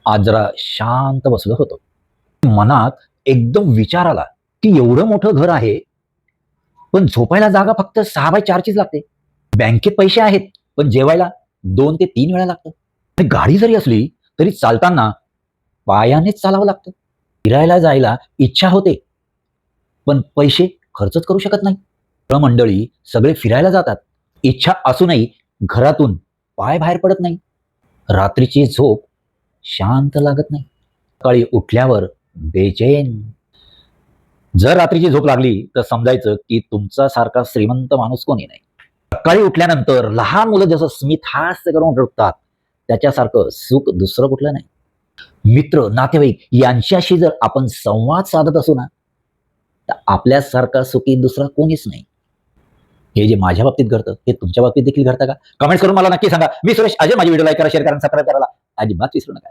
आज जरा शांत बसलो होतो. मनात एकदम विचार आला, की एवढं मोठं घर आहे, पण झोपायला जागा फक्त 6x4 चीच लागते. बँकेत पैसे आहेत, पण जेवायला 2 ते 3 वेळा लागतं. आणि गाडी जरी असली, तरी चालताना पायानेच चालावं लागतं. फिरायला जायला इच्छा होते, पण पैसे खर्चच करू शकत नाही. मंडळी सगळे फिरायला जातात. इच्छा असूनही घरातून पाय बाहेर पडत नाही. रात्रीची झोप शांत लागत नाही. सकाळी उठल्यावर बेचैन. जर रात्रीची झोप लागली तर समजायचं की तुमचा सारखा श्रीमंत माणूस कोणी नाही. सकाळी उठल्यानंतर लहान मुलं जसं स्मित हास्य करून उठतात, त्याच्यासारखं सुख दुसरं कुठलं नाही. मित्र, नातेवाईक यांच्याशी जर आपण संवाद साधत असू ना, तर आपल्यासारखा सुखी दुसरा कोणीच नाही. हे जे माझ्या बाबतीत घडतं, हे तुमच्या बाबतीत देखील घडतं का? कमेंट्स करून मला नक्की सांगा. मी सुरेश अजय. माझी व्हिडिओ लाईक करा, शेअर करा, सबस्क्राईब करायला अजिबात विसरू नका.